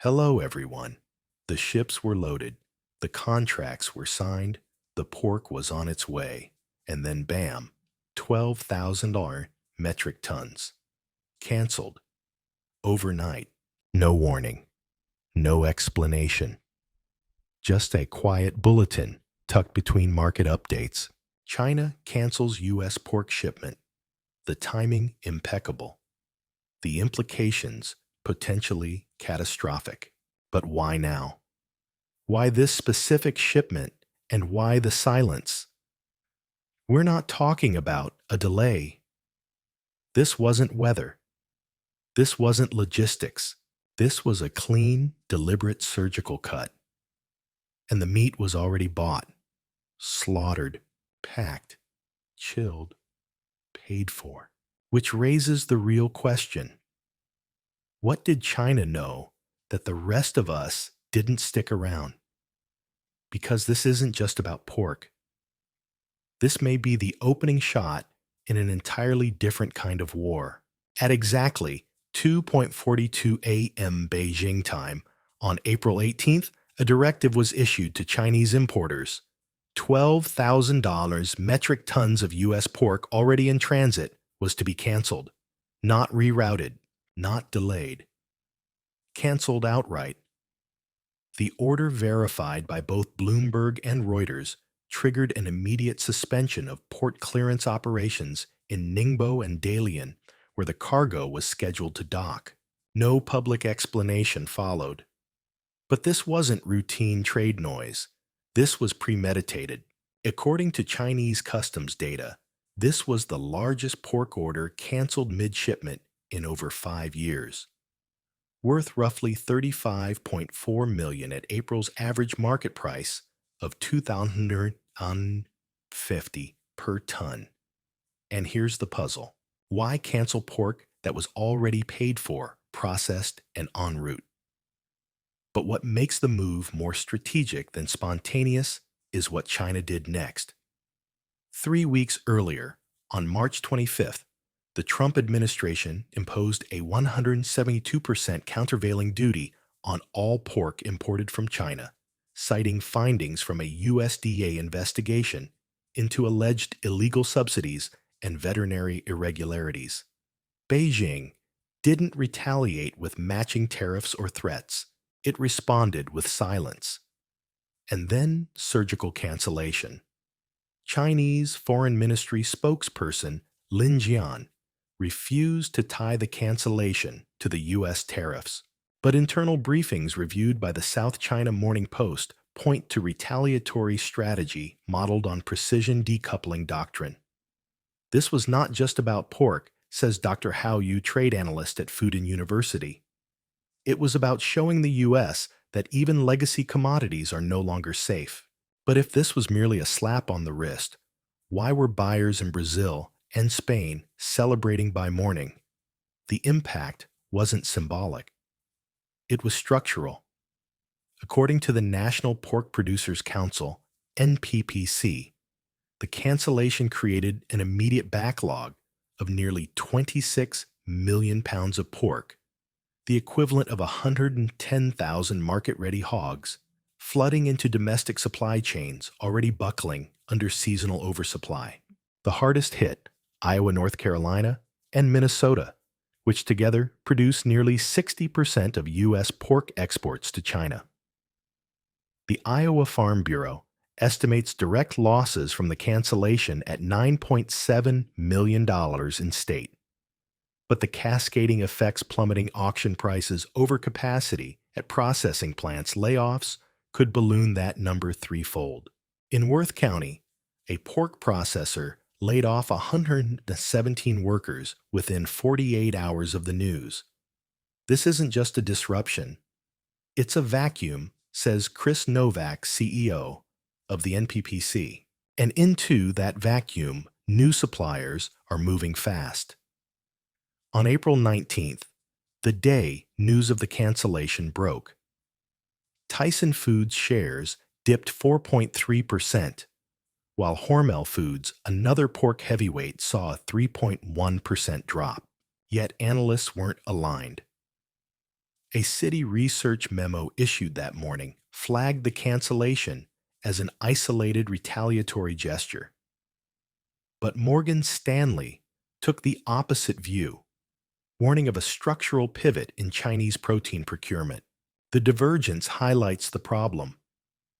Hello, everyone. The ships were loaded, the contracts were signed, the pork was on its way, and then bam, 12,000 metric tons. Cancelled. Overnight. No warning. No explanation. Just a quiet bulletin tucked between market updates. China cancels U.S. pork shipment. The timing impeccable. The implications potentially catastrophic. But why now? Why this specific shipment and why the silence? We're not talking about a delay. This wasn't weather. This wasn't logistics. This was a clean, deliberate surgical cut. And the meat was already bought, slaughtered, packed, chilled, paid for. Which raises the real question. What did China know that the rest of us didn't stick around? Because this isn't just about pork. This may be the opening shot in an entirely different kind of war. At exactly 2:42 a.m. Beijing time, on April 18th, a directive was issued to Chinese importers. $12,000 metric tons of U.S. pork already in transit was to be canceled, not rerouted, not delayed. Canceled outright. The order, verified by both Bloomberg and Reuters, triggered an immediate suspension of port clearance operations in Ningbo and Dalian, where the cargo was scheduled to dock. No public explanation followed. But this wasn't routine trade noise. This was premeditated. According to Chinese customs data, this was the largest pork order canceled mid-shipment in over 5 years. Worth roughly $35.4 million at April's average market price of $2,050 per ton. And here's the puzzle. Why cancel pork that was already paid for, processed, and en route? But what makes the move more strategic than spontaneous is what China did next. 3 weeks earlier, on March 25th, the Trump administration imposed a 172% countervailing duty on all pork imported from China, citing findings from a USDA investigation into alleged illegal subsidies and veterinary irregularities. Beijing didn't retaliate with matching tariffs or threats. It responded with silence. And then surgical cancellation. Chinese Foreign Ministry spokesperson Lin Jian refused to tie the cancellation to the U.S. tariffs. But internal briefings reviewed by the South China Morning Post point to retaliatory strategy modeled on precision decoupling doctrine. This was not just about pork, says Dr. Hao Yu, trade analyst at Fudan University. It was about showing the U.S. that even legacy commodities are no longer safe. But if this was merely a slap on the wrist, why were buyers in Brazil and Spain celebrating by morning? The impact wasn't symbolic. It was structural. According to the National Pork Producers Council, NPPC, the cancellation created an immediate backlog of nearly 26 million pounds of pork, the equivalent of 110,000 market-ready hogs, flooding into domestic supply chains already buckling under seasonal oversupply. The hardest hit, Iowa, North Carolina, and Minnesota, which together produce nearly 60% of U.S. pork exports to China. The Iowa Farm Bureau estimates direct losses from the cancellation at $9.7 million in state. But the cascading effects, plummeting auction prices, overcapacity at processing plants, layoffs, could balloon that number threefold. In Worth County, a pork processor laid off 117 workers within 48 hours of the news. This isn't just a disruption. It's a vacuum, says Chris Novak, CEO of the NPPC. And into that vacuum, new suppliers are moving fast. On April 19th, the day news of the cancellation broke, Tyson Foods shares dipped 4.3%, while Hormel Foods, another pork heavyweight, saw a 3.1% drop. Yet analysts weren't aligned. A city research memo issued that morning flagged the cancellation as an isolated retaliatory gesture. But Morgan Stanley took the opposite view, warning of a structural pivot in Chinese protein procurement. The divergence highlights the problem.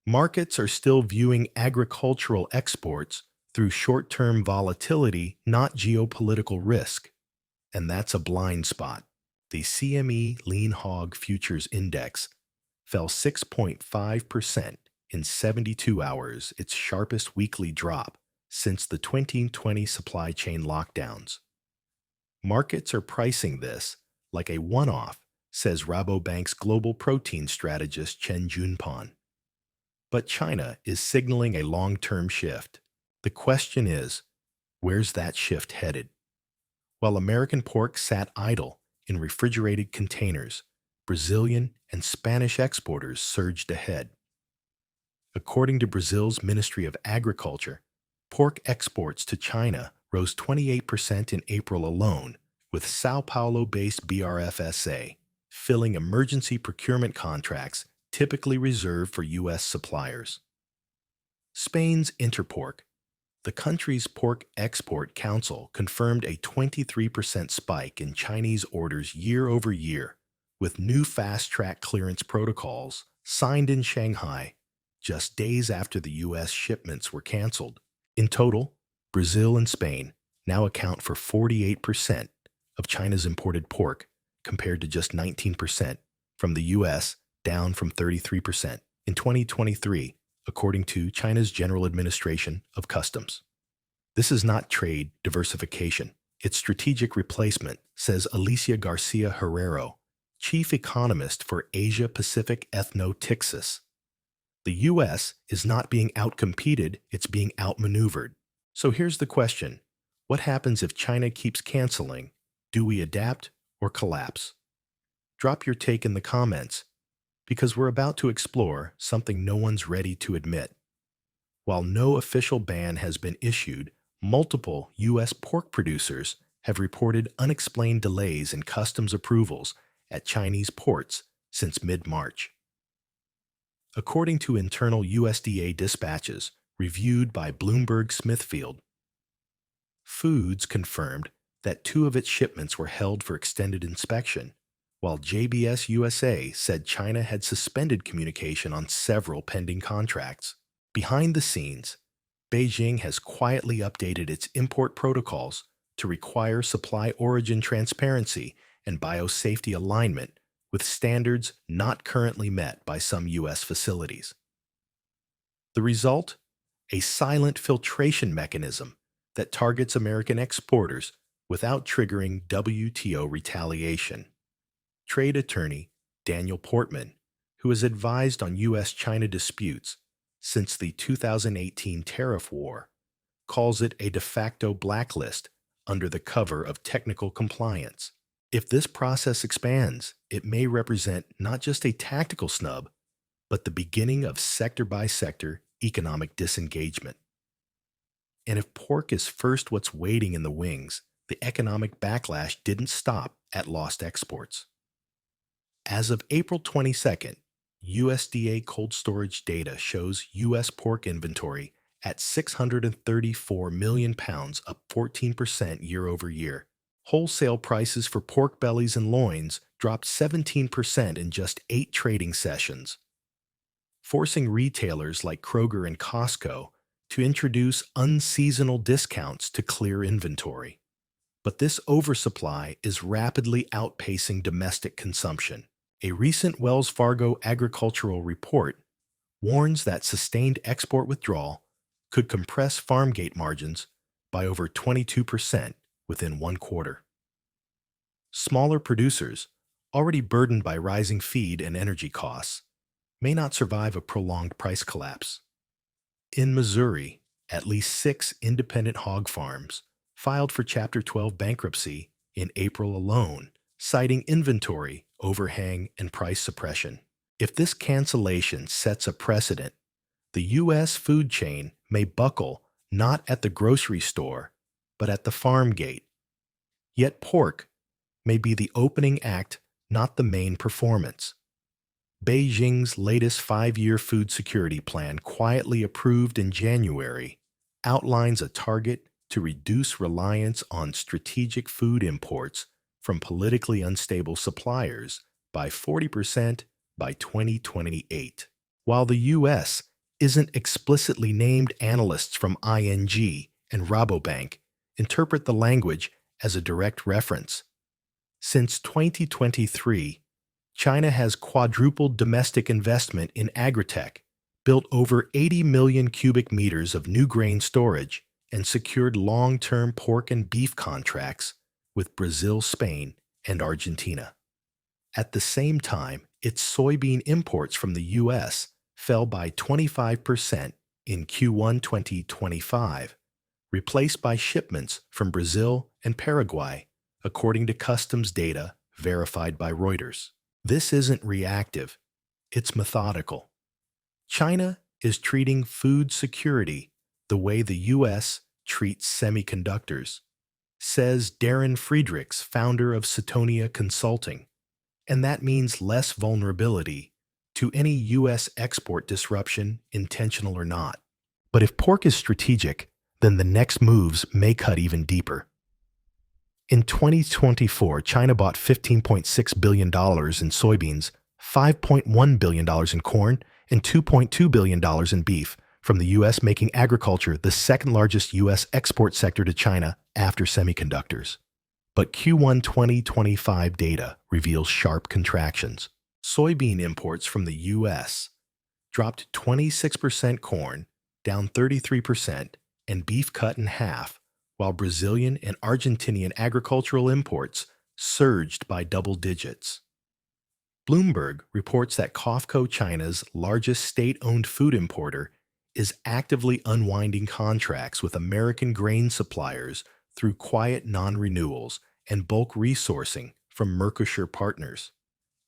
Markets are still viewing agricultural exports through short-term volatility, not geopolitical risk. And that's a blind spot. The CME Lean Hog Futures Index fell 6.5% in 72 hours, its sharpest weekly drop since the 2020 supply chain lockdowns. Markets are pricing this like a one-off, says Rabobank's global protein strategist Chen Junpon. But China is signaling a long-term shift. The question is, where's that shift headed? While American pork sat idle in refrigerated containers, Brazilian and Spanish exporters surged ahead. According to Brazil's Ministry of Agriculture, pork exports to China rose 28% in April alone, with Sao Paulo-based BRFSA filling emergency procurement contracts typically reserved for U.S. suppliers. Spain's Interpork, the country's pork export council, confirmed a 23% spike in Chinese orders year over year, with new fast-track clearance protocols signed in Shanghai just days after the U.S. shipments were canceled. In total, Brazil and Spain now account for 48% of China's imported pork, compared to just 19% from the U.S., down from 33% in 2023, according to China's General Administration of Customs. This is not trade diversification. It's strategic replacement, says Alicia Garcia Herrero, chief economist for Asia-Pacific Ethno-Tixis. The U.S. is not being outcompeted, it's being outmaneuvered. So here's the question. What happens if China keeps canceling? Do we adapt or collapse? Drop your take in the comments, because we're about to explore something no one's ready to admit. While no official ban has been issued, multiple U.S. pork producers have reported unexplained delays in customs approvals at Chinese ports since mid-March. According to internal USDA dispatches reviewed by Bloomberg Smithfield, Foods confirmed that 2 of its shipments were held for extended inspection, while JBS USA said China had suspended communication on several pending contracts. Behind the scenes, Beijing has quietly updated its import protocols to require supply origin transparency and biosafety alignment with standards not currently met by some U.S. facilities. The result? A silent filtration mechanism that targets American exporters without triggering WTO retaliation. Trade attorney Daniel Portman, who has advised on U.S.-China disputes since the 2018 tariff war, calls it a de facto blacklist under the cover of technical compliance. If this process expands, it may represent not just a tactical snub, but the beginning of sector-by-sector economic disengagement. And if pork is first what's waiting in the wings, the economic backlash didn't stop at lost exports. As of April 22nd, USDA cold storage data shows U.S. pork inventory at 634 million pounds, up 14% year over year. Wholesale prices for pork bellies and loins dropped 17% in just 8 trading sessions, forcing retailers like Kroger and Costco to introduce unseasonal discounts to clear inventory. But this oversupply is rapidly outpacing domestic consumption. A recent Wells Fargo agricultural report warns that sustained export withdrawal could compress farm gate margins by over 22% within 1 quarter. Smaller producers, already burdened by rising feed and energy costs, may not survive a prolonged price collapse. In Missouri, at least 6 independent hog farms filed for Chapter 12 bankruptcy in April alone, citing inventory overhang and price suppression. If this cancellation sets a precedent, the U.S. food chain may buckle not at the grocery store, but at the farm gate. Yet pork may be the opening act, not the main performance. Beijing's latest five-year food security plan, quietly approved in January, outlines a target to reduce reliance on strategic food imports from politically unstable suppliers by 40% by 2028. While the U.S. isn't explicitly named, analysts from ING and Rabobank interpret the language as a direct reference. Since 2023, China has quadrupled domestic investment in agritech, built over 80 million cubic meters of new grain storage, and secured long-term pork and beef contracts with Brazil, Spain, and Argentina. At the same time, its soybean imports from the U.S. fell by 25% in Q1 2025, replaced by shipments from Brazil and Paraguay, according to customs data verified by Reuters. This isn't reactive, it's methodical. China is treating food security the way the U.S. treats semiconductors, says Darren Friedrichs, founder of Setonia Consulting, and that means less vulnerability to any U.S. export disruption, intentional or not. But if pork is strategic, then the next moves may cut even deeper. In 2024, China bought $15.6 billion in soybeans, $5.1 billion in corn, and $2.2 billion in beef from the U.S., making agriculture the second largest U.S. export sector to China after semiconductors. But Q1 2025 data reveals sharp contractions. Soybean imports from the U.S. dropped 26%, corn down 33%, and beef cut in half, while Brazilian and Argentinian agricultural imports surged by double digits. Bloomberg reports that COFCO, China's largest state-owned food importer, is actively unwinding contracts with American grain suppliers through quiet non-renewals and bulk resourcing from Mercosur partners.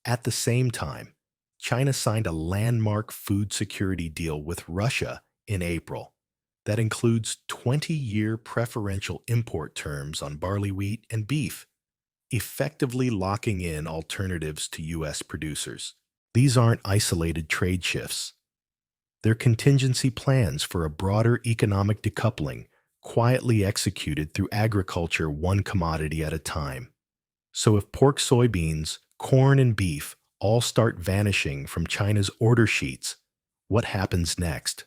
At the same time, China signed a landmark food security deal with Russia in April that includes 20-year preferential import terms on barley, wheat, and beef, effectively locking in alternatives to U.S. producers. These aren't isolated trade shifts. They're contingency plans for a broader economic decoupling, quietly executed through agriculture, one commodity at a time. So if pork, soybeans, corn, and beef all start vanishing from China's order sheets, what happens next?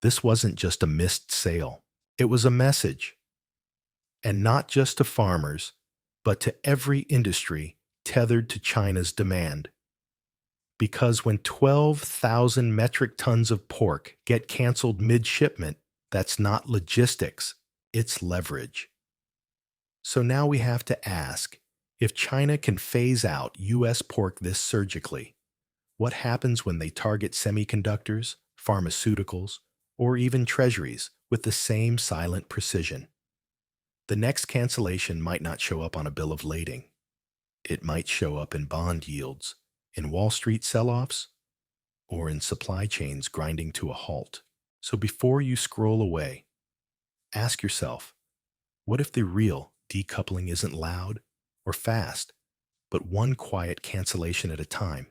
This wasn't just a missed sale. It was a message. And not just to farmers, but to every industry tethered to China's demand. Because when 12,000 metric tons of pork get canceled mid-shipment, that's not logistics, it's leverage. So now we have to ask, if China can phase out U.S. pork this surgically, what happens when they target semiconductors, pharmaceuticals, or even treasuries with the same silent precision? The next cancellation might not show up on a bill of lading. It might show up in bond yields, in Wall Street sell-offs, or in supply chains grinding to a halt. So before you scroll away, ask yourself, what if the real decoupling isn't loud or fast, but one quiet cancellation at a time?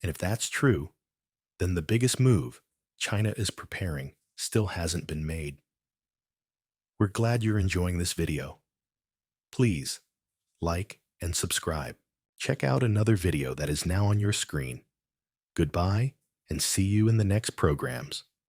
And if that's true, then the biggest move China is preparing still hasn't been made. We're glad you're enjoying this video. Please like and subscribe. Check out another video that is now on your screen. Goodbye, and see you in the next programs.